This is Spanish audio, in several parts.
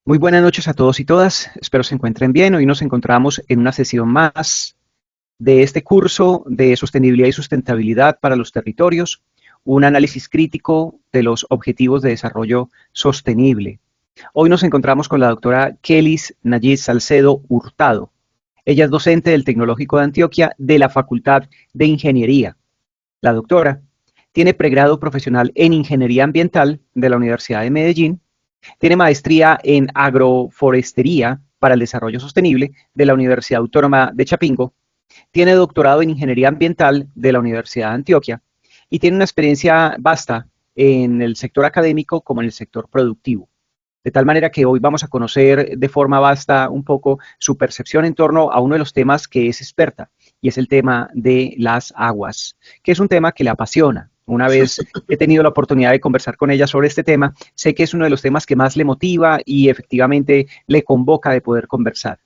Muy buenas noches a todos y todas, espero se encuentren bien. Hoy nos encontramos en una sesión más de este curso de sostenibilidad y sustentabilidad para los territorios, un análisis crítico de los objetivos de desarrollo sostenible. Hoy nos encontramos con la doctora Kelis Nayib Salcedo Hurtado. Ella es docente del Tecnológico de Antioquia de la Facultad de Ingeniería. La doctora tiene pregrado profesional en Ingeniería Ambiental de la Universidad de Medellín. Tiene maestría en agroforestería para el desarrollo sostenible de la Universidad Autónoma de Chapingo. Tiene doctorado en ingeniería ambiental de la Universidad de Antioquia y tiene una experiencia vasta en el sector académico como en el sector productivo. De tal manera que hoy vamos a conocer de forma vasta un poco su percepción en torno a uno de los temas que es experta, y es el tema de las aguas, que es un tema que le apasiona. Una vez he tenido la oportunidad de conversar con ella sobre este tema, sé que es uno de los temas que más le motiva y efectivamente le convoca de poder conversar.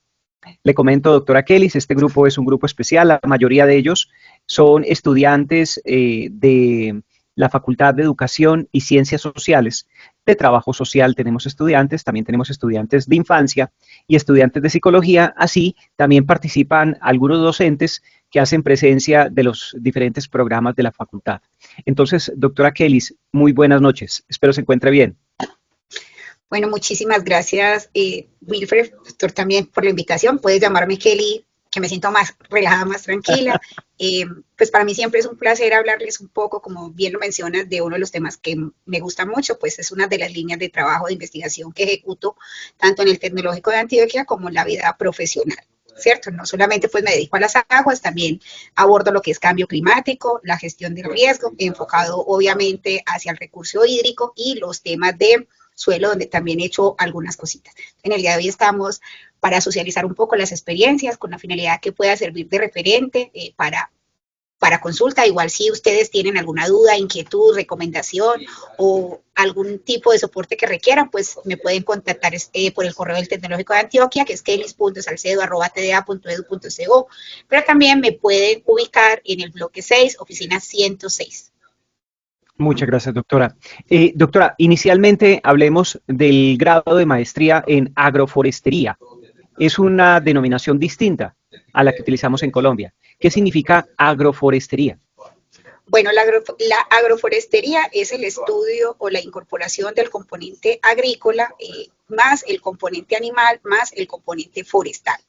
Le comento, doctora Kelis, este grupo es un grupo especial, la mayoría de ellos son estudiantes de la Facultad de Educación y Ciencias Sociales. De trabajo social tenemos estudiantes, también tenemos estudiantes de infancia y estudiantes de psicología, así también participan algunos docentes que hacen presencia de los diferentes programas de la facultad. Entonces, doctora Kelis, muy buenas noches, espero se encuentre bien. Bueno, muchísimas gracias, Wilfred, doctor, también por la invitación. Puedes llamarme Kelly, que me siento más relajada, más tranquila. Pues para mí siempre es un placer hablarles un poco, como bien lo mencionas, de uno de los temas que me gusta mucho, pues es una de las líneas de trabajo de investigación que ejecuto tanto en el Tecnológico de Antioquia como en la vida profesional. ¿Cierto? No solamente pues me dedico a las aguas, también abordo lo que es cambio climático, la gestión del riesgo, enfocado obviamente hacia el recurso hídrico y los temas de suelo, donde también he hecho algunas cositas. En el día de hoy estamos para socializar un poco las experiencias con la finalidad que pueda servir de referente para consulta. Igual si ustedes tienen alguna duda, inquietud, recomendación o algún tipo de soporte que requieran, pues me pueden contactar por el correo del Tecnológico de Antioquia, que es kelis.salcedo@tda.edu.co, pero también me pueden ubicar en el bloque 6, oficina 106. Muchas gracias, doctora. Doctora, inicialmente hablemos del grado de maestría en agroforestería. Es una denominación distinta a la que utilizamos en Colombia. ¿Qué significa agroforestería? Bueno, la agroforestería es el estudio o la incorporación del componente agrícola más el componente animal más el componente forestal.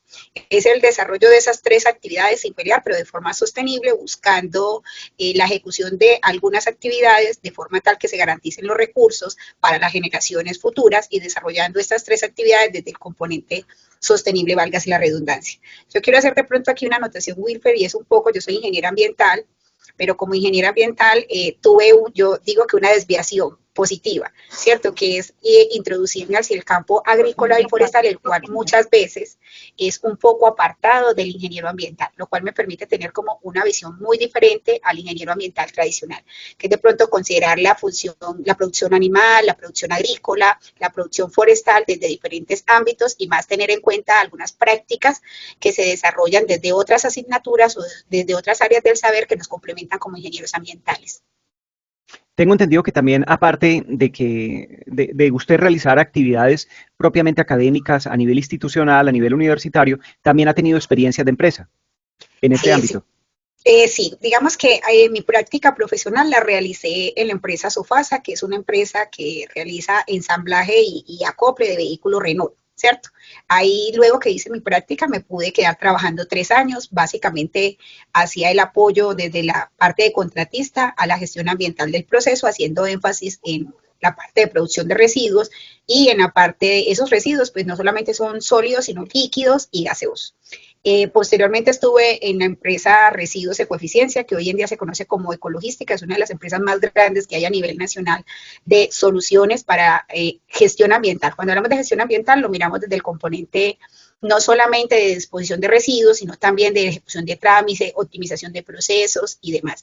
Es el desarrollo de esas tres actividades sin pelear, pero de forma sostenible, buscando la ejecución de algunas actividades de forma tal que se garanticen los recursos para las generaciones futuras y desarrollando estas tres actividades desde el componente sostenible, valga la redundancia. Yo quiero hacer de pronto aquí una anotación, Wilfer, y es un poco, yo soy ingeniera ambiental, pero como ingeniera ambiental yo digo que una desviación positiva, ¿cierto? Que es introducirme hacia el campo agrícola y forestal, el cual muchas veces es un poco apartado del ingeniero ambiental, lo cual me permite tener como una visión muy diferente al ingeniero ambiental tradicional, que es de pronto considerar la función, la producción animal, la producción agrícola, la producción forestal desde diferentes ámbitos y más tener en cuenta algunas prácticas que se desarrollan desde otras asignaturas o desde otras áreas del saber que nos complementan como ingenieros ambientales. Tengo entendido que también, aparte de usted realizar actividades propiamente académicas a nivel institucional, a nivel universitario, también ha tenido experiencias de empresa en este Sí. ámbito. Sí, digamos que mi práctica profesional la realicé en la empresa Sofasa, que es una empresa que realiza ensamblaje y acople de vehículos Renault, ¿cierto? Ahí luego que hice mi práctica me pude quedar trabajando 3 años, básicamente hacía el apoyo desde la parte de contratista a la gestión ambiental del proceso, haciendo énfasis en la parte de producción de residuos y en la parte de esos residuos, pues no solamente son sólidos, sino líquidos y gaseosos. Posteriormente estuve en la empresa Residuos Ecoeficiencia, que hoy en día se conoce como Ecologística, es una de las empresas más grandes que hay a nivel nacional de soluciones para gestión ambiental. Cuando hablamos de gestión ambiental, lo miramos desde el componente no solamente de disposición de residuos, sino también de ejecución de trámites, optimización de procesos y demás.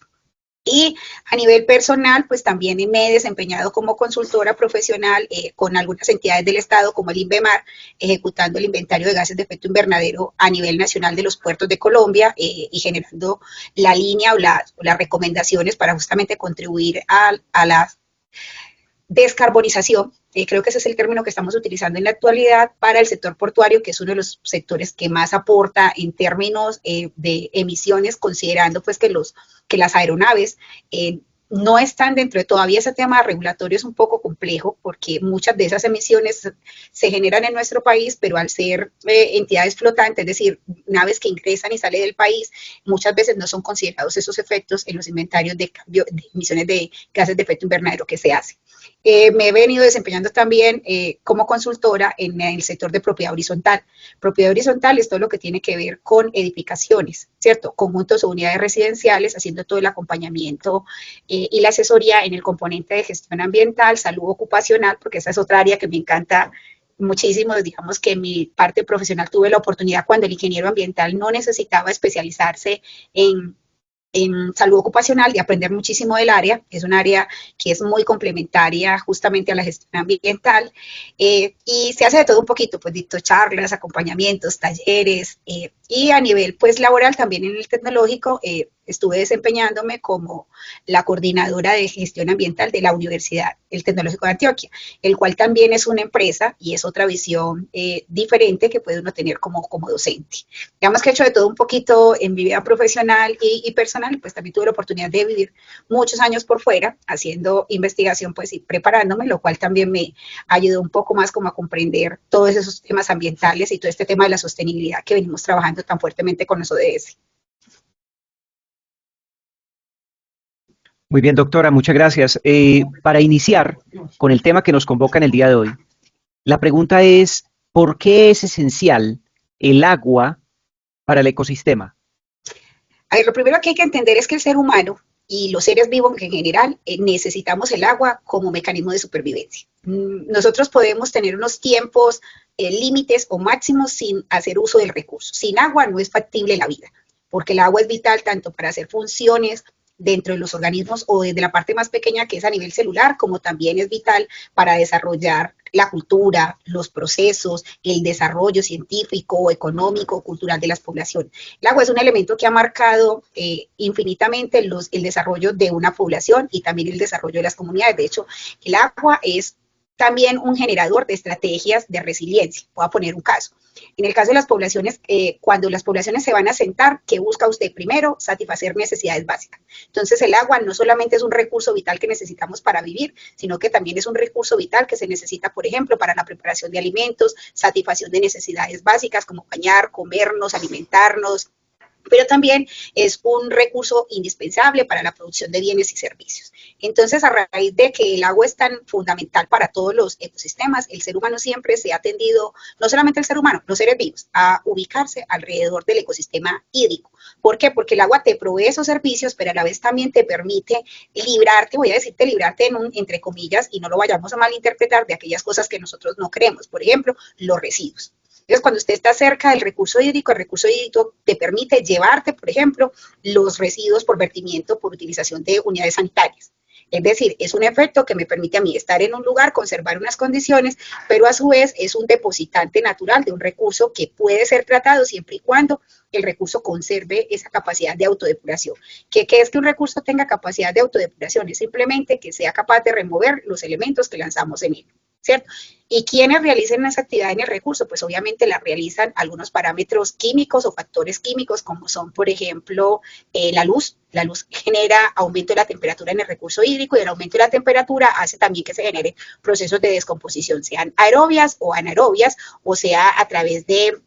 Y a nivel personal, pues también me he desempeñado como consultora profesional con algunas entidades del Estado, como el INVEMAR, ejecutando el inventario de gases de efecto invernadero a nivel nacional de los puertos de Colombia y generando la línea o las recomendaciones para justamente contribuir a la descarbonización creo que ese es el término que estamos utilizando en la actualidad para el sector portuario, que es uno de los sectores que más aporta en términos de emisiones, considerando pues que las aeronaves no están dentro de todavía ese tema regulatorio es un poco complejo porque muchas de esas emisiones se generan en nuestro país, pero al ser entidades flotantes, es decir, naves que ingresan y salen del país, muchas veces no son considerados esos efectos en los inventarios de cambio de emisiones de gases de efecto invernadero que se hace. Me he venido desempeñando también como consultora en el sector de propiedad horizontal. Propiedad horizontal es todo lo que tiene que ver con edificaciones, ¿cierto? Conjuntos o unidades residenciales, haciendo todo el acompañamiento y la asesoría en el componente de gestión ambiental, salud ocupacional, porque esa es otra área que me encanta muchísimo. Digamos que en mi parte profesional tuve la oportunidad cuando el ingeniero ambiental no necesitaba especializarse en salud ocupacional, de aprender muchísimo del área. Es un área que es muy complementaria justamente a la gestión ambiental, y se hace de todo un poquito, pues dicto charlas, acompañamientos, talleres, y a nivel pues laboral también en el tecnológico, estuve desempeñándome como la coordinadora de gestión ambiental de la Universidad, el Tecnológico de Antioquia, el cual también es una empresa y es otra visión diferente que puede uno tener como docente. Digamos que he hecho de todo un poquito en mi vida profesional y personal, pues también tuve la oportunidad de vivir muchos años por fuera haciendo investigación pues y preparándome, lo cual también me ayudó un poco más como a comprender todos esos temas ambientales y todo este tema de la sostenibilidad que venimos trabajando tan fuertemente con los ODS. Muy bien, doctora, muchas gracias. Para iniciar con el tema que nos convoca en el día de hoy, la pregunta es, ¿por qué es esencial el agua para el ecosistema? A ver, lo primero que hay que entender es que el ser humano y los seres vivos en general necesitamos el agua como mecanismo de supervivencia. Nosotros podemos tener unos tiempos límites o máximos sin hacer uso del recurso. Sin agua no es factible la vida, porque el agua es vital tanto para hacer funciones dentro de los organismos o desde la parte más pequeña que es a nivel celular, como también es vital para desarrollar la cultura, los procesos, el desarrollo científico, económico, cultural de las poblaciones. El agua es un elemento que ha marcado infinitamente el desarrollo de una población y también el desarrollo de las comunidades. De hecho, el agua es también un generador de estrategias de resiliencia. Voy a poner un caso. En el caso de las poblaciones, cuando las poblaciones se van a asentar, ¿qué busca usted? Primero, satisfacer necesidades básicas. Entonces, el agua no solamente es un recurso vital que necesitamos para vivir, sino que también es un recurso vital que se necesita, por ejemplo, para la preparación de alimentos, satisfacción de necesidades básicas como bañar, comernos, alimentarnos, pero también es un recurso indispensable para la producción de bienes y servicios. Entonces, a raíz de que el agua es tan fundamental para todos los ecosistemas, el ser humano siempre se ha tendido, no solamente el ser humano, los seres vivos, a ubicarse alrededor del ecosistema hídrico. ¿Por qué? Porque el agua te provee esos servicios, pero a la vez también te permite librarte, voy a decirte librarte entre comillas, y no lo vayamos a malinterpretar, de aquellas cosas que nosotros no queremos. Por ejemplo, los residuos. Entonces, cuando usted está cerca del recurso hídrico, el recurso hídrico te permite llevarte, por ejemplo, los residuos por vertimiento, por utilización de unidades sanitarias. Es decir, es un efecto que me permite a mí estar en un lugar, conservar unas condiciones, pero a su vez es un depositante natural de un recurso que puede ser tratado siempre y cuando el recurso conserve esa capacidad de autodepuración. ¿Qué es que un recurso tenga capacidad de autodepuración? Es simplemente que sea capaz de remover los elementos que lanzamos en él, ¿cierto? ¿Y quiénes realizan esa actividad en el recurso? Pues obviamente la realizan algunos parámetros químicos o factores químicos, como son, por ejemplo, la luz. La luz genera aumento de la temperatura en el recurso hídrico y el aumento de la temperatura hace también que se generen procesos de descomposición, sean aerobias o anaerobias, o sea a través de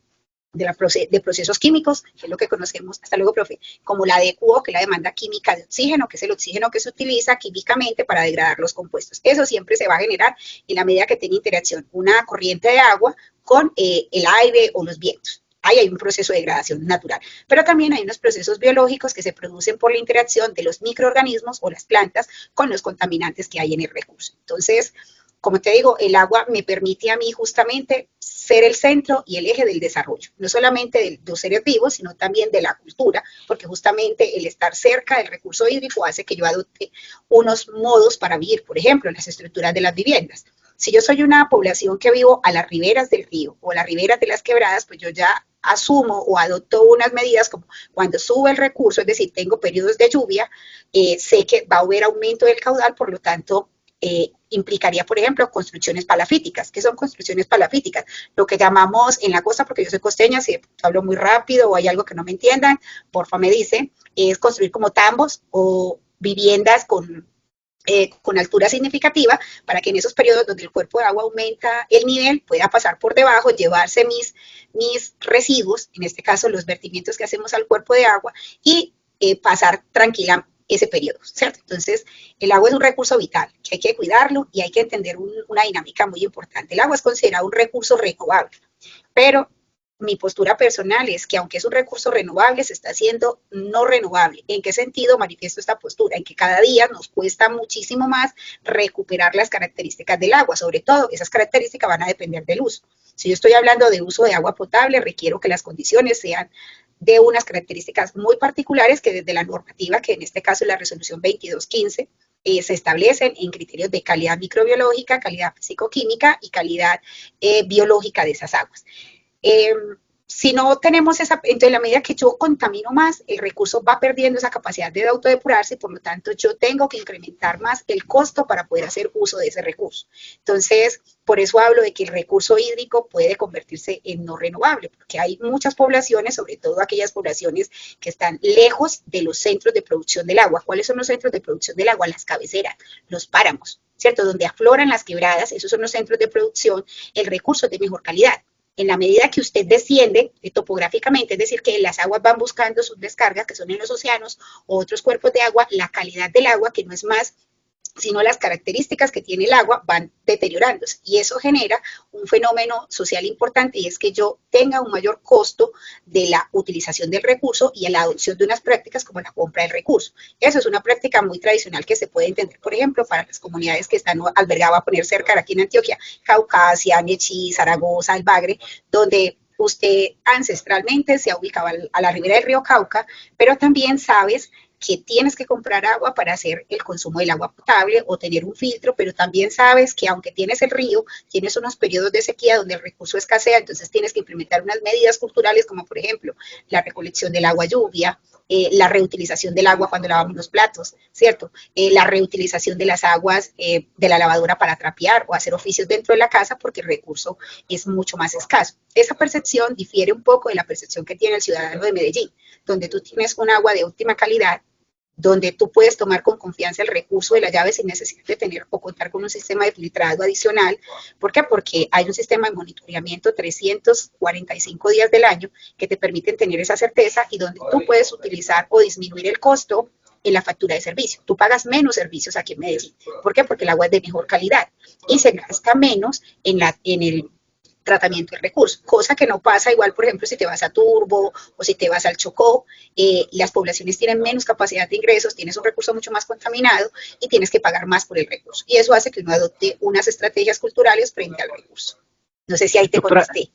procesos químicos, que es lo que conocemos, hasta luego, profe, como la DQO, que es la demanda química de oxígeno, que es el oxígeno que se utiliza químicamente para degradar los compuestos. Eso siempre se va a generar en la medida que tenga interacción una corriente de agua con el aire o los vientos. Ahí hay un proceso de degradación natural, pero también hay unos procesos biológicos que se producen por la interacción de los microorganismos o las plantas con los contaminantes que hay en el recurso. Entonces, como te digo, el agua me permite a mí justamente ser el centro y el eje del desarrollo, no solamente de los seres vivos, sino también de la cultura, porque justamente el estar cerca del recurso hídrico hace que yo adopte unos modos para vivir, por ejemplo, en las estructuras de las viviendas. Si yo soy una población que vivo a las riberas del río o a las riberas de las quebradas, pues yo ya asumo o adopto unas medidas como cuando sube el recurso, es decir, tengo periodos de lluvia, sé que va a haber aumento del caudal, por lo tanto, implicaría, por ejemplo, construcciones palafíticas. ¿Qué son construcciones palafíticas? Lo que llamamos en la costa, porque yo soy costeña, si hablo muy rápido o hay algo que no me entiendan, porfa me dice, es construir como tambos o viviendas con altura significativa para que en esos periodos donde el cuerpo de agua aumenta el nivel pueda pasar por debajo, llevarse mis residuos, en este caso los vertimientos que hacemos al cuerpo de agua y pasar tranquila ese periodo, ¿cierto? Entonces, el agua es un recurso vital, que hay que cuidarlo y hay que entender una dinámica muy importante. El agua es considerado un recurso renovable, pero mi postura personal es que aunque es un recurso renovable, se está haciendo no renovable. ¿En qué sentido manifiesto esta postura? En que cada día nos cuesta muchísimo más recuperar las características del agua, sobre todo esas características van a depender del uso. Si yo estoy hablando de uso de agua potable, requiero que las condiciones sean de unas características muy particulares que desde la normativa, que en este caso es la resolución 2215, se establecen en criterios de calidad microbiológica, calidad físico-química y calidad biológica de esas aguas. Si no tenemos esa, entonces en la medida que yo contamino más, el recurso va perdiendo esa capacidad de autodepurarse y por lo tanto yo tengo que incrementar más el costo para poder hacer uso de ese recurso. Entonces, por eso hablo de que el recurso hídrico puede convertirse en no renovable, porque hay muchas poblaciones, sobre todo aquellas poblaciones que están lejos de los centros de producción del agua. ¿Cuáles son los centros de producción del agua? Las cabeceras, los páramos, ¿cierto? Donde afloran las quebradas, esos son los centros de producción, el recurso es de mejor calidad. En la medida que usted desciende topográficamente, es decir, que las aguas van buscando sus descargas, que son en los océanos o otros cuerpos de agua, la calidad del agua, que no es más sino las características que tiene el agua van deteriorándose y eso genera un fenómeno social importante y es que yo tenga un mayor costo de la utilización del recurso y a la adopción de unas prácticas como la compra del recurso. Eso es una práctica muy tradicional que se puede entender, por ejemplo, para las comunidades que están albergadas a poner cerca aquí en Antioquia, Caucasia, Nechí, Zaragoza, El Bagre, donde usted ancestralmente se ha ubicado a la ribera del río Cauca, pero también sabes que tienes que comprar agua para hacer el consumo del agua potable o tener un filtro, pero también sabes que aunque tienes el río, tienes unos periodos de sequía donde el recurso escasea, entonces tienes que implementar unas medidas culturales como por ejemplo la recolección del agua lluvia, la reutilización del agua cuando lavamos los platos, ¿cierto? La reutilización de las aguas de la lavadora para trapear o hacer oficios dentro de la casa porque el recurso es mucho más escaso. Esa percepción difiere un poco de la percepción que tiene el ciudadano de Medellín, donde tú tienes un agua de óptima calidad, donde tú puedes tomar con confianza el recurso de la llave sin necesidad de tener o contar con un sistema de filtrado adicional. ¿Por qué? Porque hay un sistema de monitoreamiento 345 días del año que te permiten tener esa certeza y donde tú puedes utilizar o disminuir el costo en la factura de servicio. Tú pagas menos servicios aquí en Medellín. ¿Por qué? Porque el agua es de mejor calidad y se gasta menos en el tratamiento del recurso, cosa que no pasa igual, por ejemplo, si te vas a Turbo o si te vas al Chocó, las poblaciones tienen menos capacidad de ingresos, tienes un recurso mucho más contaminado y tienes que pagar más por el recurso. Y eso hace que uno adopte unas estrategias culturales frente al recurso. No sé si ahí te Doctora, contesté.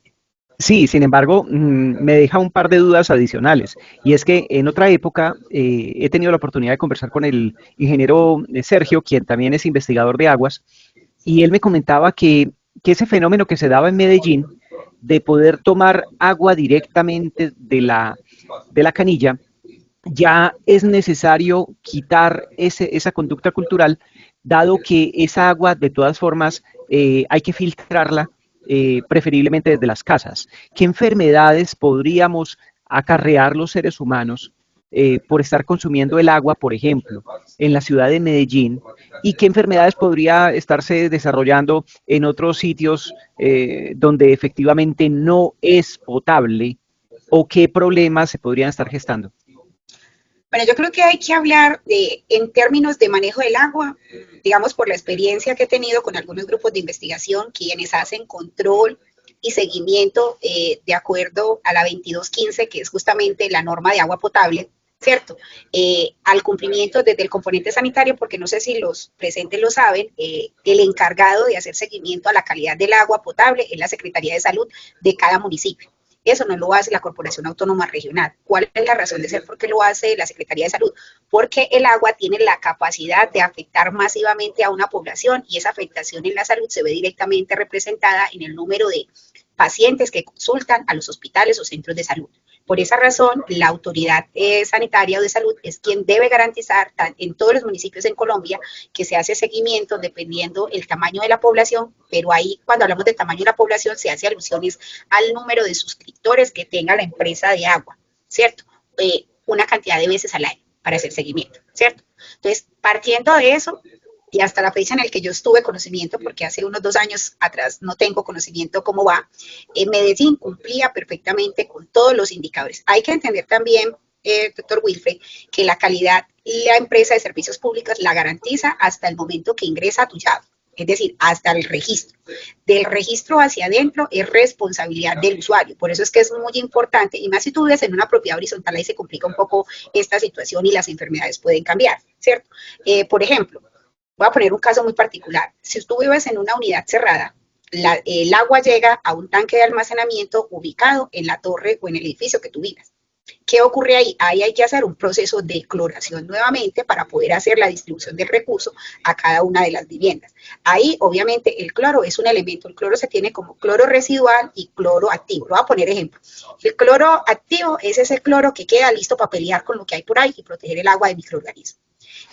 sí, sin embargo, me deja un par de dudas adicionales. Y es que en otra época he tenido la oportunidad de conversar con el ingeniero Sergio, quien también es investigador de aguas, y él me comentaba que ese fenómeno que se daba en Medellín de poder tomar agua directamente de la canilla, ya es necesario quitar esa conducta cultural, dado que esa agua, de todas formas, hay que filtrarla preferiblemente desde las casas. ¿Qué enfermedades podríamos acarrear los seres humanos por estar consumiendo el agua, por ejemplo, en la ciudad de Medellín? ¿Y qué enfermedades podría estarse desarrollando en otros sitios donde efectivamente no es potable? ¿O qué problemas se podrían estar gestando? Bueno, yo creo que hay que hablar en términos de manejo del agua, digamos por la experiencia que he tenido con algunos grupos de investigación, quienes hacen control y seguimiento de acuerdo a la 2215, que es justamente la norma de agua potable, ¿cierto? Al cumplimiento desde el componente sanitario, porque no sé si los presentes lo saben, el encargado de hacer seguimiento a la calidad del agua potable es la Secretaría de Salud de cada municipio. Eso no lo hace la Corporación Autónoma Regional. ¿Cuál es la razón de ser por qué lo hace la Secretaría de Salud? Porque el agua tiene la capacidad de afectar masivamente a una población y esa afectación en la salud se ve directamente representada en el número de pacientes que consultan a los hospitales o centros de salud. Por esa razón, la autoridad sanitaria o de salud es quien debe garantizar en todos los municipios en Colombia que se hace seguimiento dependiendo el tamaño de la población, pero ahí cuando hablamos del tamaño de la población se hace alusiones al número de suscriptores que tenga la empresa de agua, ¿cierto? Una cantidad de veces al año para hacer seguimiento, ¿cierto? Entonces, partiendo de eso, y hasta la fecha en la que yo estuve conocimiento, porque hace unos 2 años atrás no tengo conocimiento cómo va, Medellín cumplía perfectamente con todos los indicadores. Hay que entender también, doctor Wilfred, que la calidad la empresa de servicios públicos la garantiza hasta el momento que ingresa a tu llave, es decir, hasta el registro. Del registro hacia adentro es responsabilidad del usuario, por eso es que es muy importante, y más si tú vives en una propiedad horizontal, ahí se complica un poco esta situación y las enfermedades pueden cambiar, ¿cierto? Por ejemplo, voy a poner un caso muy particular. Si tú vives en una unidad cerrada, el agua llega a un tanque de almacenamiento ubicado en la torre o en el edificio que tú vivas. ¿Qué ocurre ahí? Ahí hay que hacer un proceso de cloración nuevamente para poder hacer la distribución del recurso a cada una de las viviendas. Ahí, obviamente, el cloro es un elemento. El cloro se tiene como cloro residual y cloro activo. Lo voy a poner ejemplo. El cloro activo es ese cloro que queda listo para pelear con lo que hay por ahí y proteger el agua de microorganismos.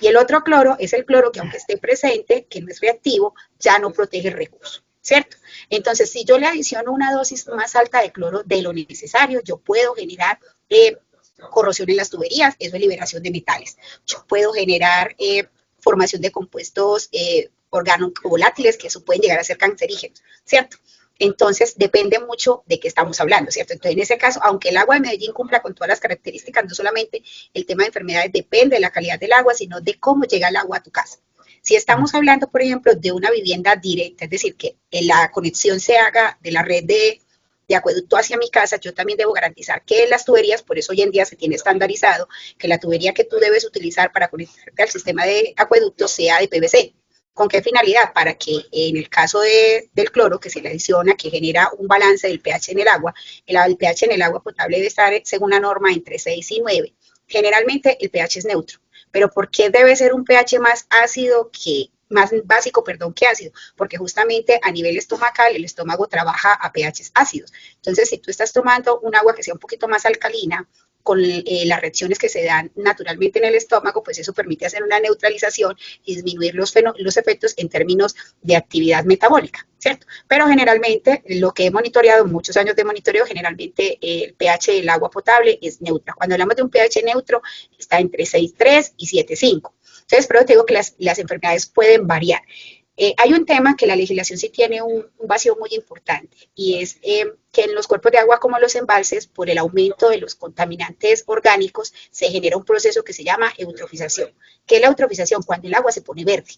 Y el otro cloro es el cloro que, aunque esté presente, que no es reactivo, ya no protege el recurso, ¿cierto? Entonces, si yo le adiciono una dosis más alta de cloro de lo necesario, yo puedo generar corrosión en las tuberías, eso es liberación de metales. Yo puedo generar formación de compuestos organovolátiles que eso pueden llegar a ser cancerígenos, ¿cierto? Entonces, depende mucho de qué estamos hablando, ¿cierto? Entonces, en ese caso, aunque el agua de Medellín cumpla con todas las características, no solamente el tema de enfermedades depende de la calidad del agua, sino de cómo llega el agua a tu casa. Si estamos hablando, por ejemplo, de una vivienda directa, es decir, que la conexión se haga de la red de acueducto hacia mi casa, yo también debo garantizar que las tuberías, por eso hoy en día se tiene estandarizado, que la tubería que tú debes utilizar para conectarte al sistema de acueducto sea de PVC. ¿Con qué finalidad? Para que en el caso del cloro que se le adiciona, que genera un balance del pH en el agua, el pH en el agua potable debe estar, según la norma, entre 6 y 9. Generalmente el pH es neutro. Pero ¿por qué debe ser un pH más ácido más básico, que ácido? Porque justamente a nivel estomacal el estómago trabaja a pHs ácidos. Entonces, si tú estás tomando un agua que sea un poquito más alcalina, con las reacciones que se dan naturalmente en el estómago, pues eso permite hacer una neutralización y disminuir los efectos en términos de actividad metabólica, ¿cierto? Pero generalmente lo que he monitoreado, muchos años de monitoreo, generalmente el pH del agua potable es neutro. Cuando hablamos de un pH neutro, está entre 6,3 y 7,5. Entonces, pero te digo que las enfermedades pueden variar. Hay un tema que la legislación sí tiene un vacío muy importante y es que en los cuerpos de agua como los embalses, por el aumento de los contaminantes orgánicos, se genera un proceso que se llama eutrofización. ¿Qué es la eutrofización? Cuando el agua se pone verde.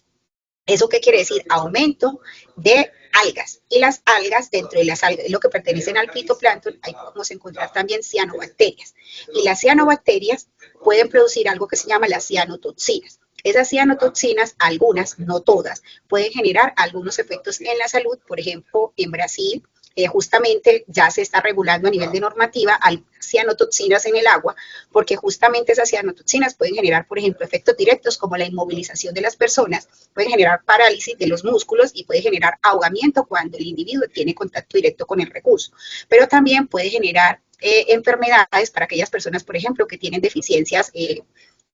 ¿Eso qué quiere decir? Aumento de algas. Y las algas, dentro de las algas, lo que pertenecen al fitoplancton, ahí podemos encontrar también cianobacterias. Y las cianobacterias pueden producir algo que se llama las cianotoxinas. Esas cianotoxinas, algunas, no todas, pueden generar algunos efectos en la salud. Por ejemplo, en Brasil, justamente ya se está regulando a nivel de normativa algunas cianotoxinas en el agua, porque justamente esas cianotoxinas pueden generar, por ejemplo, efectos directos como la inmovilización de las personas, pueden generar parálisis de los músculos y puede generar ahogamiento cuando el individuo tiene contacto directo con el recurso. Pero también puede generar enfermedades para aquellas personas, por ejemplo, que tienen deficiencias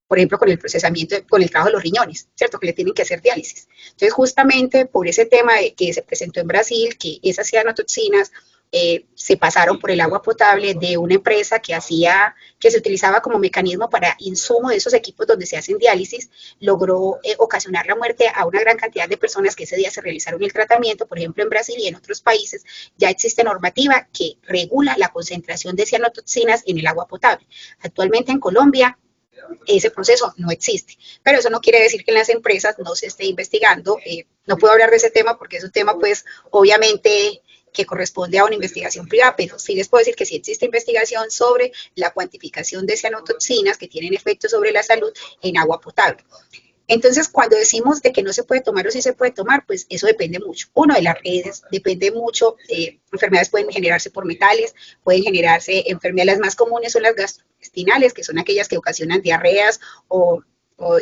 por ejemplo, con el procesamiento, con el trabajo de los riñones, ¿cierto? Que le tienen que hacer diálisis. Entonces, justamente por ese tema que se presentó en Brasil, que esas cianotoxinas se pasaron por el agua potable de una empresa que se utilizaba como mecanismo para insumo de esos equipos donde se hacen diálisis, logró ocasionar la muerte a una gran cantidad de personas que ese día se realizaron el tratamiento. Por ejemplo, en Brasil y en otros países ya existe normativa que regula la concentración de cianotoxinas en el agua potable. Actualmente en Colombia ese proceso no existe, pero eso no quiere decir que en las empresas no se esté investigando. No puedo hablar de ese tema porque es un tema, pues, obviamente que corresponde a una investigación privada, pero sí les puedo decir que sí existe investigación sobre la cuantificación de cianotoxinas que tienen efectos sobre la salud en agua potable. Entonces, cuando decimos de que no se puede tomar o sí se puede tomar, pues eso depende mucho. Uno, de las redes, depende mucho. Enfermedades pueden generarse por metales, pueden generarse enfermedades más comunes, son las gastrointestinales, que son aquellas que ocasionan diarreas o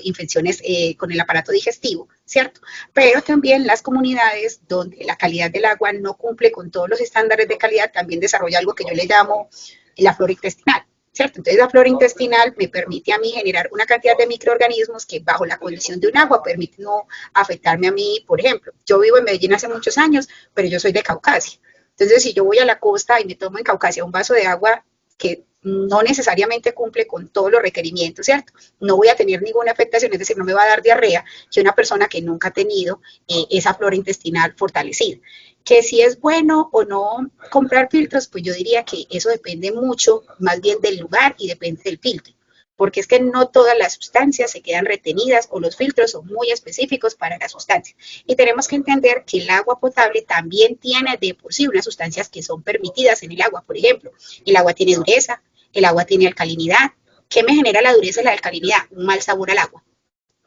infecciones con el aparato digestivo, ¿cierto? Pero también las comunidades donde la calidad del agua no cumple con todos los estándares de calidad, también desarrolla algo que yo le llamo la flora intestinal. ¿cierto? Entonces la flora intestinal me permite a mí generar una cantidad de microorganismos que bajo la condición de un agua permiten no afectarme a mí. Por ejemplo, yo vivo en Medellín hace muchos años, pero yo soy de Caucasia. Entonces, si yo voy a la costa y me tomo en Caucasia un vaso de agua que no necesariamente cumple con todos los requerimientos, ¿cierto? No voy a tener ninguna afectación, es decir, no me va a dar diarrea que una persona que nunca ha tenido esa flora intestinal fortalecida. Que si es bueno o no comprar filtros, pues yo diría que eso depende mucho más bien del lugar y depende del filtro, porque es que no todas las sustancias se quedan retenidas o los filtros son muy específicos para la sustancia. Y tenemos que entender que el agua potable también tiene de por sí unas sustancias que son permitidas en el agua. Por ejemplo, el agua tiene dureza, el agua tiene alcalinidad. ¿Qué me genera la dureza y la alcalinidad? Un mal sabor al agua.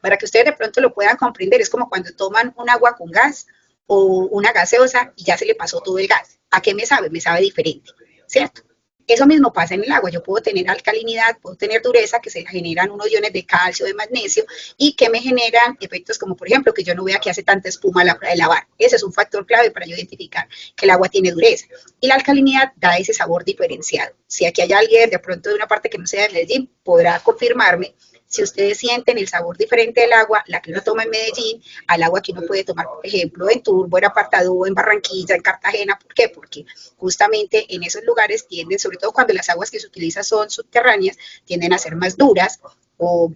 Para que ustedes de pronto lo puedan comprender, es como cuando toman un agua con gas o una gaseosa y ya se le pasó todo el gas. ¿A qué me sabe? Me sabe diferente, ¿cierto? Eso mismo pasa en el agua. Yo puedo tener alcalinidad, puedo tener dureza, que se generan unos iones de calcio, de magnesio, y que me generan efectos como, por ejemplo, que yo no vea que hace tanta espuma a la hora de lavar. Ese es un factor clave para yo identificar que el agua tiene dureza. Y la alcalinidad da ese sabor diferenciado. Si aquí hay alguien de pronto de una parte que no sea de Medellín, podrá confirmarme si ustedes sienten el sabor diferente del agua, la que uno toma en Medellín, al agua que uno puede tomar, por ejemplo, en Turbo, en Apartadó, en Barranquilla, en Cartagena. ¿Por qué? Porque justamente en esos lugares tienden, sobre todo cuando las aguas que se utilizan son subterráneas, tienden a ser más duras o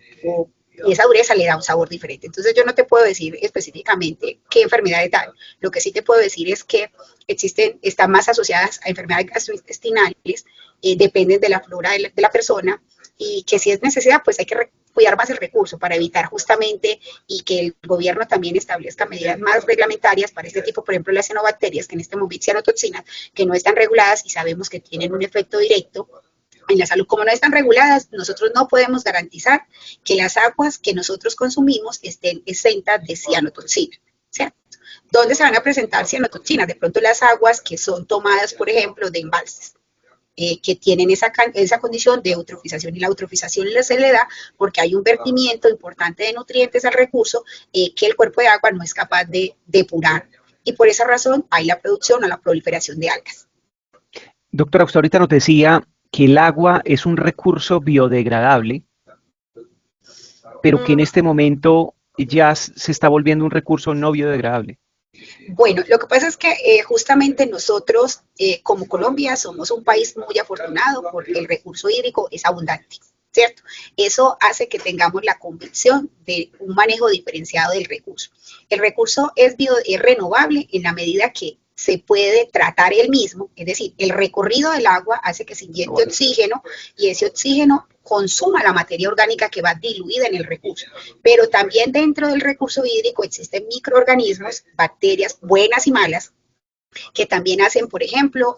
y esa dureza le da un sabor diferente. Entonces yo no te puedo decir específicamente qué enfermedad es tal. Lo que sí te puedo decir es que están más asociadas a enfermedades gastrointestinales, dependen de la flora de la persona, y que si es necesidad, pues hay que cuidar más el recurso para evitar justamente y que el gobierno también establezca medidas más reglamentarias para este tipo, por ejemplo, las cianobacterias, que en este momento cianotoxinas, que no están reguladas y sabemos que tienen un efecto directo en la salud. Como no están reguladas, nosotros no podemos garantizar que las aguas que nosotros consumimos estén exentas de cianotoxina, ¿cierto? ¿Dónde se van a presentar cianotoxinas? De pronto las aguas que son tomadas, por ejemplo, de embalses. Que tienen esa condición de eutrofización, y la eutrofización se le da porque hay un vertimiento importante de nutrientes al recurso que el cuerpo de agua no es capaz de depurar, y por esa razón hay la producción o la proliferación de algas. Doctora, usted ahorita nos decía que el agua es un recurso biodegradable, pero que en este momento ya se está volviendo un recurso no biodegradable. Bueno, lo que pasa es que justamente nosotros como Colombia somos un país muy afortunado porque el recurso hídrico es abundante, ¿cierto? Eso hace que tengamos la convicción de un manejo diferenciado del recurso. El recurso es renovable en la medida que se puede tratar él mismo, es decir, el recorrido del agua hace que se inyecte oxígeno y ese oxígeno consuma la materia orgánica que va diluida en el recurso. Pero también dentro del recurso hídrico existen microorganismos, bacterias buenas y malas, que también hacen, por ejemplo,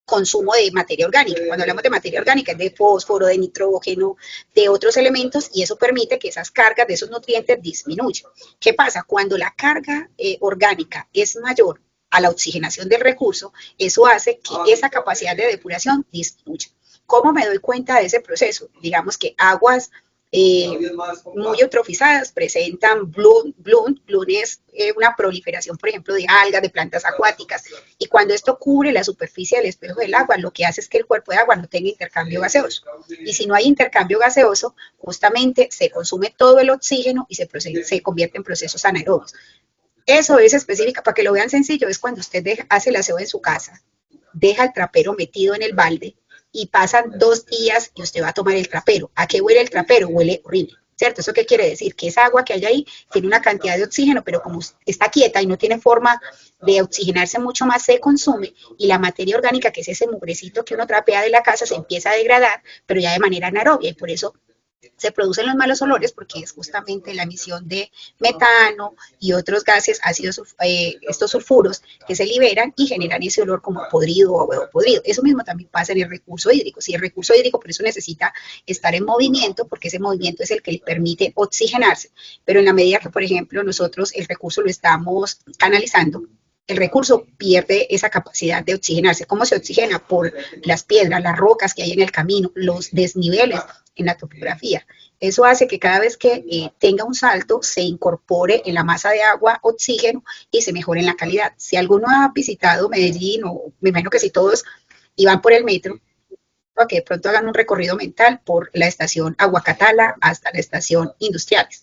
consumo de materia orgánica. Cuando hablamos de materia orgánica es de fósforo, de nitrógeno, de otros elementos, y eso permite que esas cargas de esos nutrientes disminuyan. ¿Qué pasa? Cuando la carga orgánica es mayor a la oxigenación del recurso, eso hace que esa capacidad de depuración disminuya. ¿Cómo me doy cuenta de ese proceso? Digamos que aguas muy eutrofizadas presentan bloom. Bloom es una proliferación, por ejemplo, de algas, de plantas acuáticas, y cuando esto cubre la superficie del espejo del agua, lo que hace es que el cuerpo de agua no tenga intercambio gaseoso, y si no hay intercambio gaseoso, justamente se consume todo el oxígeno y se convierte en procesos anaerobios. Eso es específica, para que lo vean sencillo, es cuando usted hace el aseo en su casa, deja el trapero metido en el balde y pasan 2 días y usted va a tomar el trapero. ¿A qué huele el trapero? Huele horrible, ¿cierto? ¿Eso qué quiere decir? Que esa agua que hay ahí tiene una cantidad de oxígeno, pero como está quieta y no tiene forma de oxigenarse mucho más, se consume, y la materia orgánica, que es ese mugrecito que uno trapea de la casa, se empieza a degradar, pero ya de manera anaerobia, y por eso se producen los malos olores, porque es justamente la emisión de metano y otros gases ácidos, estos sulfuros que se liberan y generan ese olor como podrido o huevo podrido. Eso mismo también pasa en el recurso hídrico. Si el recurso hídrico por eso necesita estar en movimiento, porque ese movimiento es el que le permite oxigenarse, pero en la medida que, por ejemplo, nosotros el recurso lo estamos canalizando, el recurso pierde esa capacidad de oxigenarse. ¿Cómo se oxigena? Por las piedras, las rocas que hay en el camino, los desniveles en la topografía. Eso hace que cada vez que tenga un salto se incorpore en la masa de agua oxígeno y se mejore en la calidad. Si alguno ha visitado Medellín, o me imagino que si todos, y van por el metro, para que de pronto hagan un recorrido mental por la estación Aguacatala hasta la estación Industriales.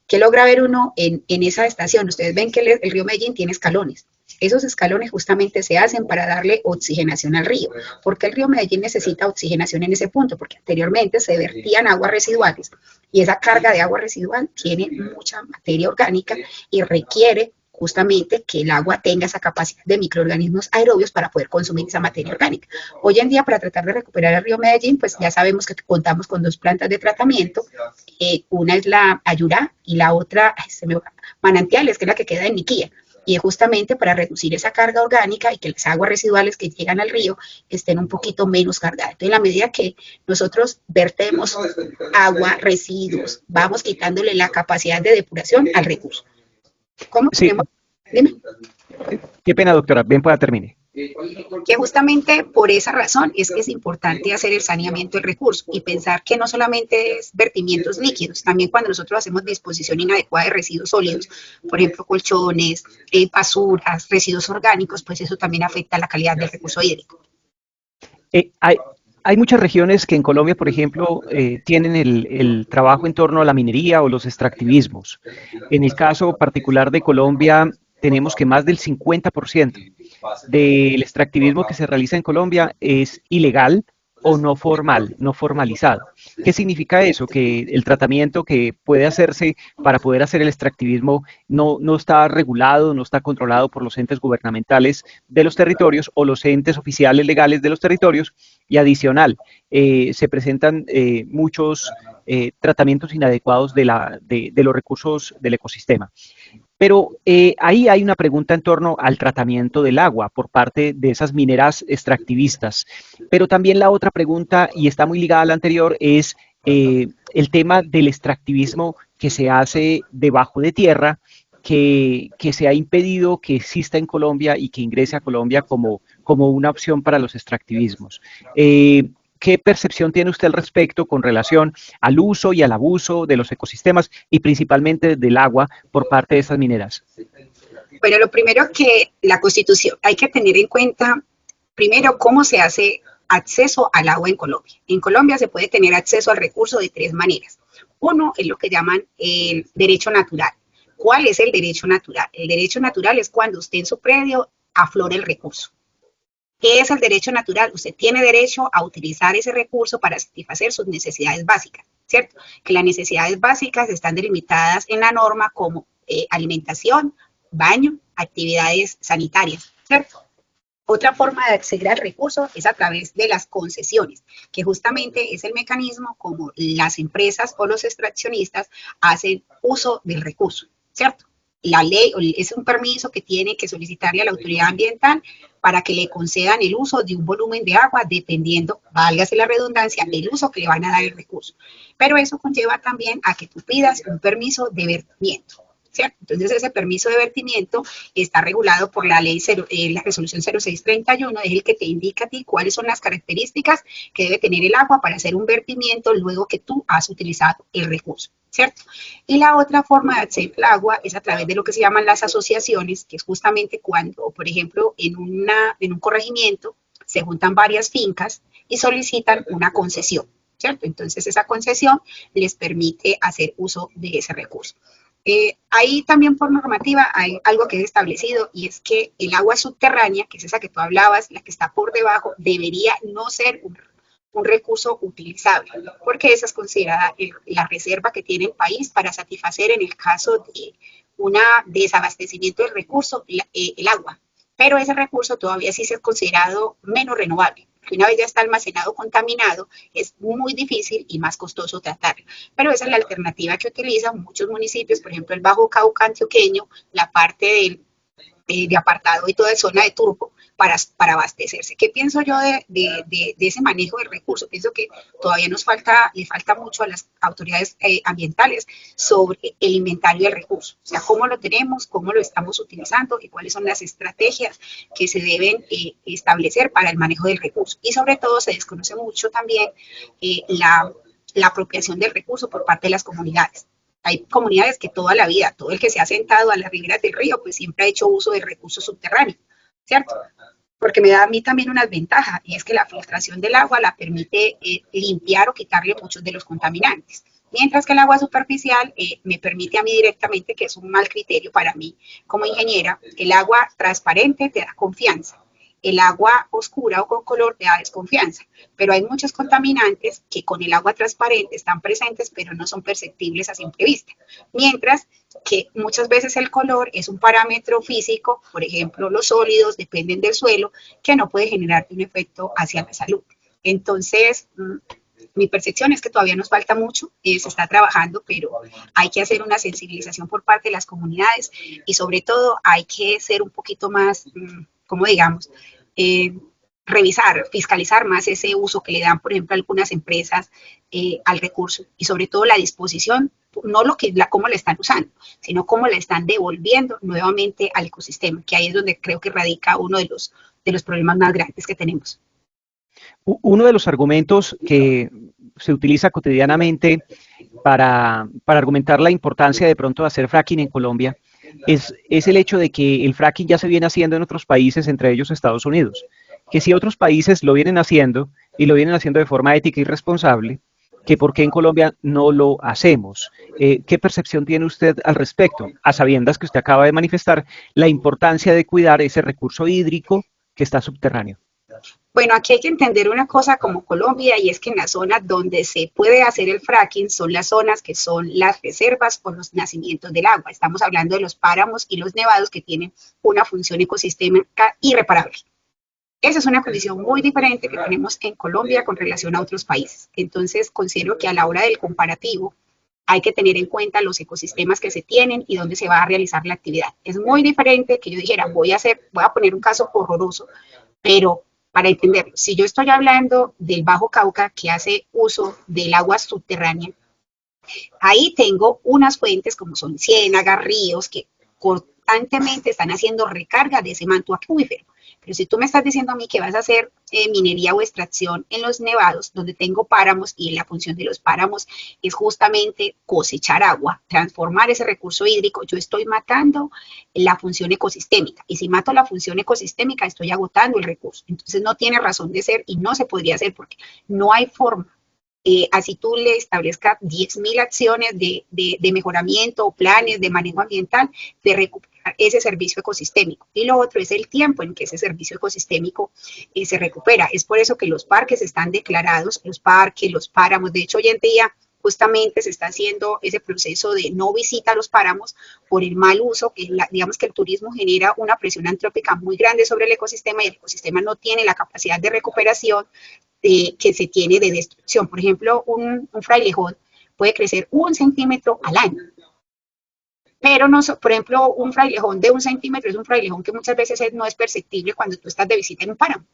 ¿Qué logra ver uno en esa estación? Ustedes ven que el río Medellín tiene escalones. Esos escalones justamente se hacen para darle oxigenación al río. ¿Por qué el río Medellín necesita oxigenación en ese punto? Porque anteriormente se vertían aguas residuales y esa carga de agua residual tiene mucha materia orgánica y requiere justamente que el agua tenga esa capacidad de microorganismos aerobios para poder consumir esa materia orgánica. Hoy en día, para tratar de recuperar el río Medellín, pues ya sabemos que contamos con dos plantas de tratamiento. Una es la Ayurá y la otra, Manantiales, que es la que queda en Niquía. Y es justamente para reducir esa carga orgánica y que las aguas residuales que llegan al río estén un poquito menos cargadas. Entonces, en la medida que nosotros vertemos agua, residuos, vamos quitándole la capacidad de depuración al recurso. ¿Cómo Sí, tenemos? Dime. qué pena, doctora, bien pueda termine. Que justamente por esa razón es que es importante hacer el saneamiento del recurso y pensar que no solamente es vertimientos líquidos, también cuando nosotros hacemos disposición inadecuada de residuos sólidos, por ejemplo, colchones, basuras, residuos orgánicos, pues eso también afecta la calidad del recurso hídrico. Eh, hay, hay muchas regiones que en Colombia, por ejemplo, tienen el trabajo en torno a la minería o los extractivismos. En el caso particular de Colombia, tenemos que más del 50% del extractivismo que se realiza en Colombia es ilegal o no formal, no formalizado. ¿Qué significa eso? Que el tratamiento que puede hacerse para poder hacer el extractivismo no está regulado, no está controlado por los entes gubernamentales de los territorios o los entes oficiales legales de los territorios. Y adicional, se presentan muchos tratamientos inadecuados de los recursos del ecosistema. Pero ahí hay una pregunta en torno al tratamiento del agua por parte de esas mineras extractivistas. Pero también la otra pregunta, y está muy ligada a la anterior, es el tema del extractivismo que se hace debajo de tierra, que se ha impedido que exista en Colombia y que ingrese a Colombia como una opción para los extractivismos. ¿Qué percepción tiene usted al respecto con relación al uso y al abuso de los ecosistemas y principalmente del agua por parte de estas mineras? Bueno, lo primero que la Constitución, hay que tener en cuenta, primero, cómo se hace acceso al agua en Colombia. En Colombia se puede tener acceso al recurso de tres maneras. Uno es lo que llaman el derecho natural. ¿Cuál es el derecho natural? El derecho natural es cuando usted en su predio aflora el recurso. ¿Qué es el derecho natural? Usted tiene derecho a utilizar ese recurso para satisfacer sus necesidades básicas, ¿cierto? Que las necesidades básicas están delimitadas en la norma como alimentación, baño, actividades sanitarias, ¿cierto? Otra forma de acceder al recurso es a través de las concesiones, que justamente es el mecanismo como las empresas o los extraccionistas hacen uso del recurso, ¿cierto? La ley es un permiso que tiene que solicitarle a la autoridad ambiental para que le concedan el uso de un volumen de agua dependiendo, válgase la redundancia, del uso que le van a dar el recurso. Pero eso conlleva también a que tú pidas un permiso de vertimiento, ¿cierto? Entonces ese permiso de vertimiento está regulado por la ley la resolución 0631, es el que te indica a ti cuáles son las características que debe tener el agua para hacer un vertimiento luego que tú has utilizado el recurso, ¿cierto? Y la otra forma de acceder al agua es a través de lo que se llaman las asociaciones, que es justamente cuando, por ejemplo, en un corregimiento se juntan varias fincas y solicitan una concesión, ¿cierto? Entonces esa concesión les permite hacer uso de ese recurso. Ahí también por normativa hay algo que es establecido y es que el agua subterránea, que es esa que tú hablabas, la que está por debajo, debería no ser un recurso utilizable, porque esa es considerada la reserva que tiene el país para satisfacer en el caso de un desabastecimiento del recurso, el agua. Pero ese recurso todavía sí es considerado menos renovable. Una vez ya está almacenado, contaminado, es muy difícil y más costoso tratarlo. Pero esa es la alternativa que utilizan muchos municipios, por ejemplo, el Bajo Cauca antioqueño, la parte de apartado y toda la zona de Turbo para abastecerse. ¿Qué pienso yo de ese manejo del recurso? Pienso que todavía le falta mucho a las autoridades ambientales sobre el inventario del recurso, o sea, cómo lo tenemos, cómo lo estamos utilizando y cuáles son las estrategias que se deben establecer para el manejo del recurso. Y sobre todo se desconoce mucho también la apropiación del recurso por parte de las comunidades. Hay comunidades que toda la vida, todo el que se ha sentado a las riberas del río, pues siempre ha hecho uso del recurso subterráneo, ¿cierto? porque me da a mí también una ventaja, y es que la filtración del agua la permite limpiar o quitarle muchos de los contaminantes. Mientras que el agua superficial me permite a mí directamente, que es un mal criterio para mí como ingeniera, el agua transparente te da confianza. El agua oscura o con color te da desconfianza, pero hay muchos contaminantes que con el agua transparente están presentes, pero no son perceptibles a simple vista. Mientras que muchas veces el color es un parámetro físico, por ejemplo, los sólidos dependen del suelo, que no puede generar un efecto hacia la salud. Entonces, mi percepción es que todavía nos falta mucho, se está trabajando, pero hay que hacer una sensibilización por parte de las comunidades y sobre todo hay que ser un poquito más, como digamos, revisar, fiscalizar más ese uso que le dan, por ejemplo, algunas empresas al recurso y sobre todo la disposición, no cómo la están usando, sino cómo la están devolviendo nuevamente al ecosistema, que ahí es donde creo que radica uno de los problemas más grandes que tenemos. Uno de los argumentos que se utiliza cotidianamente para argumentar la importancia de pronto de hacer fracking en Colombia es el hecho de que el fracking ya se viene haciendo en otros países, entre ellos Estados Unidos. Que si otros países lo vienen haciendo y lo vienen haciendo de forma ética y responsable, que por qué en Colombia no lo hacemos. ¿Qué percepción tiene usted al respecto? A sabiendas que usted acaba de manifestar la importancia de cuidar ese recurso hídrico que está subterráneo. Bueno, aquí hay que entender una cosa como Colombia, y es que en las zonas donde se puede hacer el fracking son las zonas que son las reservas o los nacimientos del agua. Estamos hablando de los páramos y los nevados que tienen una función ecosistémica irreparable. Esa es una condición muy diferente que tenemos en Colombia con relación a otros países. Entonces, considero que a la hora del comparativo hay que tener en cuenta los ecosistemas que se tienen y dónde se va a realizar la actividad. Es muy diferente que yo dijera, voy a poner un caso horroroso, pero para entender, si yo estoy hablando del Bajo Cauca que hace uso del agua subterránea, ahí tengo unas fuentes como son ciénagas, ríos, que constantemente están haciendo recarga de ese manto acuífero. Pero si tú me estás diciendo a mí que vas a hacer minería o extracción en los nevados, donde tengo páramos, y la función de los páramos es justamente cosechar agua, transformar ese recurso hídrico, yo estoy matando la función ecosistémica. Y si mato la función ecosistémica, estoy agotando el recurso. Entonces no tiene razón de ser y no se podría hacer porque no hay forma. Así tú le establezcas 10.000 acciones de mejoramiento o planes de manejo ambiental, de recuperar ese servicio ecosistémico. Y lo otro es el tiempo en que ese servicio ecosistémico se recupera. Es por eso que los parques están declarados, los parques, los páramos. De hecho, hoy en día justamente se está haciendo ese proceso de no visita a los páramos por el mal uso, que digamos que el turismo genera una presión antrópica muy grande sobre el ecosistema y el ecosistema no tiene la capacidad de recuperación que se tiene de destrucción. Por ejemplo, un frailejón puede crecer 1 centímetro al año. Pero, no, por ejemplo, un frailejón de 1 centímetro es un frailejón que muchas veces no es perceptible cuando tú estás de visita en un páramo.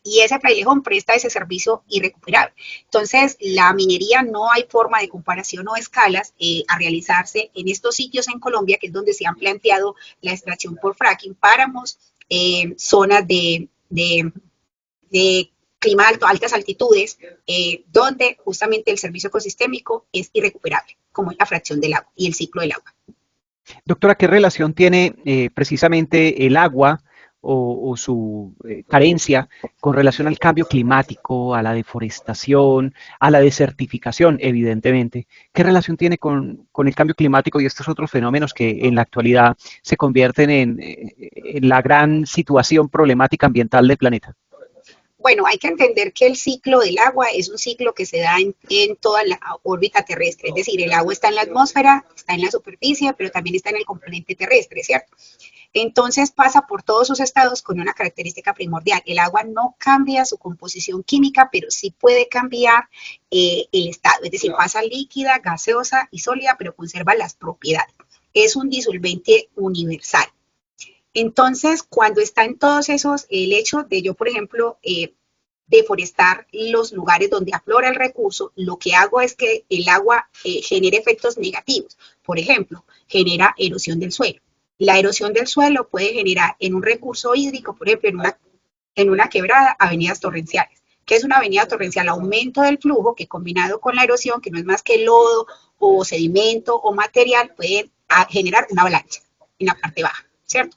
Y ese frailejón presta ese servicio irrecuperable. Entonces, la minería no hay forma de comparación o escalas a realizarse en estos sitios en Colombia, que es donde se han planteado la extracción por fracking, páramos, zonas de clima alto, altas altitudes, donde justamente el servicio ecosistémico es irrecuperable, como es la fracción del agua y el ciclo del agua. Doctora, ¿qué relación tiene precisamente el agua o su carencia con relación al cambio climático, a la deforestación, a la desertificación, evidentemente? ¿Qué relación tiene con el cambio climático y estos otros fenómenos que en la actualidad se convierten en la gran situación problemática ambiental del planeta? Bueno, hay que entender que el ciclo del agua es un ciclo que se da en toda la órbita terrestre, es decir, el agua está en la atmósfera, está en la superficie, pero también está en el componente terrestre, ¿cierto? Entonces pasa por todos sus estados con una característica primordial. El agua no cambia su composición química, pero sí puede cambiar el estado, es decir, pasa líquida, gaseosa y sólida, pero conserva las propiedades. Es un disolvente universal. Entonces, cuando está en todos esos, el hecho de yo, por ejemplo, deforestar los lugares donde aflora el recurso, lo que hago es que el agua genere efectos negativos. Por ejemplo, genera erosión del suelo. La erosión del suelo puede generar en un recurso hídrico, por ejemplo, en una quebrada, avenidas torrenciales. ¿Qué es una avenida torrencial? Aumento del flujo que combinado con la erosión, que no es más que lodo o sedimento o material, puede generar una avalancha en la parte baja, ¿cierto?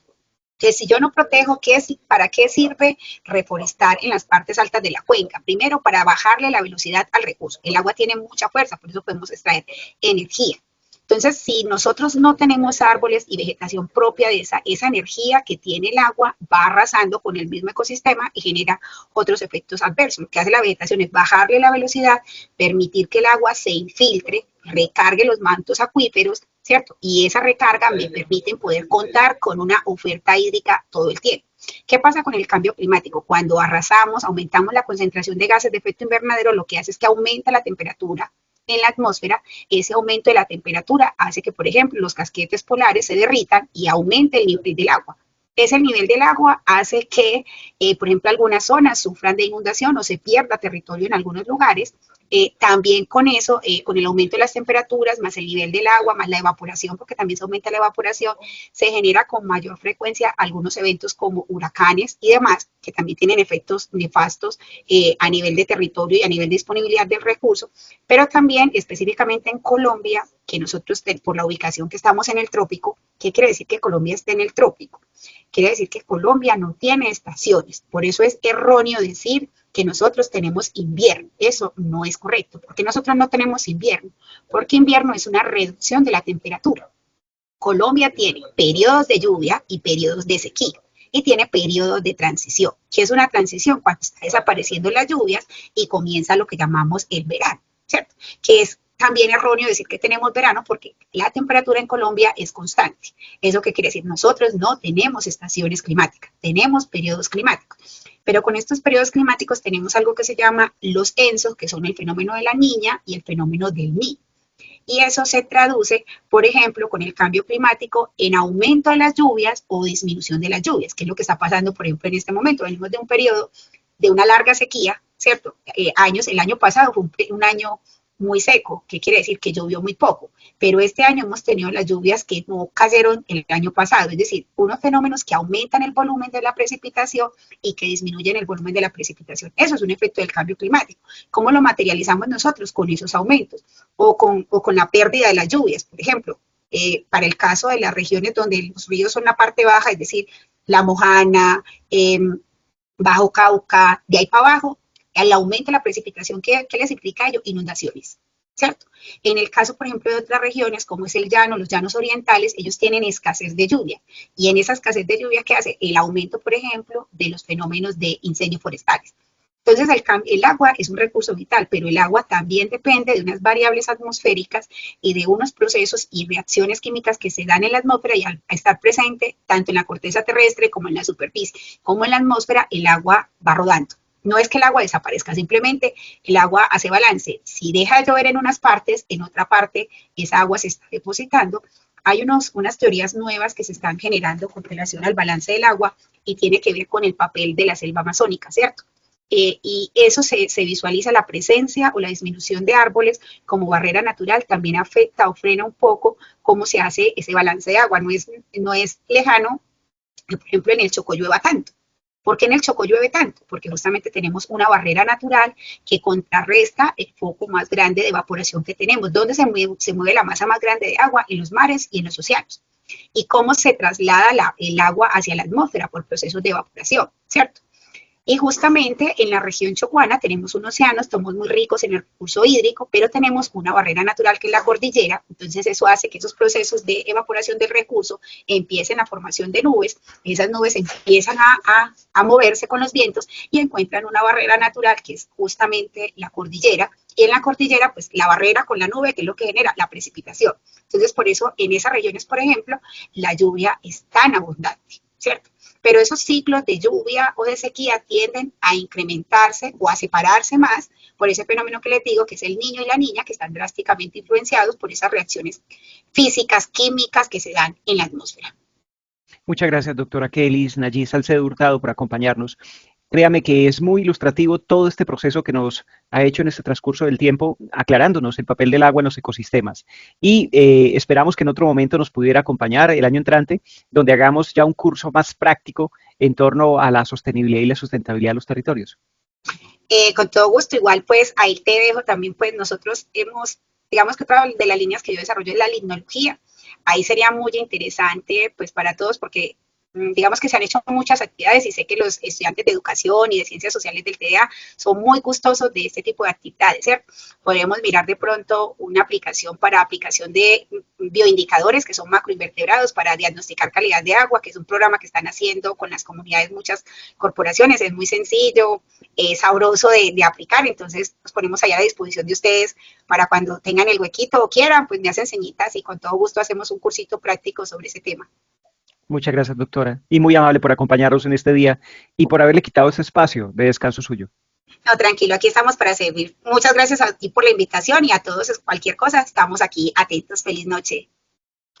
Entonces, si yo no protejo, ¿para qué sirve reforestar en las partes altas de la cuenca? Primero, para bajarle la velocidad al recurso. El agua tiene mucha fuerza, por eso podemos extraer energía. Entonces, si nosotros no tenemos árboles y vegetación propia de esa energía que tiene el agua, va arrasando con el mismo ecosistema y genera otros efectos adversos. Lo que hace la vegetación es bajarle la velocidad, permitir que el agua se infiltre, recargue los mantos acuíferos, ¿cierto? Y esa recarga me permite poder contar con una oferta hídrica todo el tiempo. ¿Qué pasa con el cambio climático? Cuando arrasamos, aumentamos la concentración de gases de efecto invernadero, lo que hace es que aumenta la temperatura en la atmósfera. Ese aumento de la temperatura hace que, por ejemplo, los casquetes polares se derritan y aumente el nivel del agua. Ese nivel del agua hace que, por ejemplo, algunas zonas sufran de inundación o se pierda territorio en algunos lugares. También con eso, con el aumento de las temperaturas, más el nivel del agua, más la evaporación, porque también se aumenta la evaporación, se genera con mayor frecuencia algunos eventos como huracanes y demás, que también tienen efectos nefastos a nivel de territorio y a nivel de disponibilidad del recurso, pero también específicamente en Colombia, que nosotros, por la ubicación que estamos en el trópico, ¿qué quiere decir que Colombia esté en el trópico? Quiere decir que Colombia no tiene estaciones, por eso es erróneo decir que nosotros tenemos invierno. Eso no es correcto, porque nosotros no tenemos invierno, porque invierno es una reducción de la temperatura. Colombia tiene periodos de lluvia y periodos de sequía, y tiene periodos de transición, que es una transición cuando está desapareciendo las lluvias y comienza lo que llamamos el verano, ¿cierto? Que es también erróneo decir que tenemos verano porque la temperatura en Colombia es constante. ¿Eso qué quiere decir? Nosotros no tenemos estaciones climáticas, tenemos periodos climáticos. Pero con estos periodos climáticos tenemos algo que se llama los ENSO, que son el fenómeno de la niña y el fenómeno del niño. Y eso se traduce, por ejemplo, con el cambio climático en aumento de las lluvias o disminución de las lluvias, que es lo que está pasando, por ejemplo, en este momento. Venimos de un periodo de una larga sequía, ¿cierto? El año pasado fue un año muy seco, que quiere decir que llovió muy poco, pero este año hemos tenido las lluvias que no cayeron el año pasado, es decir, unos fenómenos que aumentan el volumen de la precipitación y que disminuyen el volumen de la precipitación. Eso es un efecto del cambio climático. ¿Cómo lo materializamos nosotros? Con esos aumentos o con la pérdida de las lluvias, por ejemplo. Para el caso de las regiones donde los ríos son la parte baja, es decir, La Mojana, Bajo Cauca, de ahí para abajo, al aumento de la precipitación, ¿qué les implica a ello? Inundaciones, ¿cierto? En el caso, por ejemplo, de otras regiones, como es el llano, los llanos orientales, ellos tienen escasez de lluvia. Y en esa escasez de lluvia, ¿qué hace? El aumento, por ejemplo, de los fenómenos de incendios forestales. Entonces, el agua es un recurso vital, pero el agua también depende de unas variables atmosféricas y de unos procesos y reacciones químicas que se dan en la atmósfera y al estar presente tanto en la corteza terrestre como en la superficie, como en la atmósfera, el agua va rodando. No es que el agua desaparezca, simplemente el agua hace balance. Si deja de llover en unas partes, en otra parte esa agua se está depositando. Hay unas teorías nuevas que se están generando con relación al balance del agua y tiene que ver con el papel de la selva amazónica, ¿cierto? Y eso se visualiza, la presencia o la disminución de árboles como barrera natural también afecta o frena un poco cómo se hace ese balance de agua. No es lejano que, por ejemplo, en el Chocó llueva tanto. ¿Por qué en el Chocó llueve tanto? Porque justamente tenemos una barrera natural que contrarresta el foco más grande de evaporación que tenemos. ¿Dónde se mueve la masa más grande de agua? En los mares y en los océanos. ¿Y cómo se traslada el agua hacia la atmósfera? Por procesos de evaporación, ¿cierto? Y justamente en la región chocuana tenemos un océano, estamos muy ricos en el recurso hídrico, pero tenemos una barrera natural que es la cordillera, entonces eso hace que esos procesos de evaporación del recurso empiecen la formación de nubes, esas nubes empiezan a moverse con los vientos y encuentran una barrera natural que es justamente la cordillera, y en la cordillera pues la barrera con la nube que es lo que genera la precipitación. Entonces por eso en esas regiones, por ejemplo, la lluvia es tan abundante, ¿cierto? Pero esos ciclos de lluvia o de sequía tienden a incrementarse o a separarse más por ese fenómeno que les digo, que es el niño y la niña, que están drásticamente influenciados por esas reacciones físicas, químicas que se dan en la atmósfera. Muchas gracias, doctora Kelly Nayi Salcedo Hurtado, por acompañarnos. Créame que es muy ilustrativo todo este proceso que nos ha hecho en este transcurso del tiempo, aclarándonos el papel del agua en los ecosistemas. Y esperamos que en otro momento nos pudiera acompañar el año entrante, donde hagamos ya un curso más práctico en torno a la sostenibilidad y la sustentabilidad de los territorios. Con todo gusto, igual pues ahí te dejo también, pues nosotros digamos que otra de las líneas que yo desarrollo es la limnología. Ahí sería muy interesante pues para todos porque digamos que se han hecho muchas actividades y sé que los estudiantes de educación y de ciencias sociales del TDA son muy gustosos de este tipo de actividades, ¿cierto? Podemos mirar de pronto una aplicación para aplicación de bioindicadores, que son macroinvertebrados, para diagnosticar calidad de agua, que es un programa que están haciendo con las comunidades muchas corporaciones. Es muy sencillo, sabroso de aplicar, entonces nos ponemos allá a disposición de ustedes para cuando tengan el huequito o quieran, pues me hacen señitas y con todo gusto hacemos un cursito práctico sobre ese tema. Muchas gracias, doctora, y muy amable por acompañarnos en este día y por haberle quitado ese espacio de descanso suyo. No, tranquilo, aquí estamos para servir. Muchas gracias a ti por la invitación y a todos, cualquier cosa, estamos aquí atentos. Feliz noche.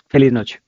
Feliz noche.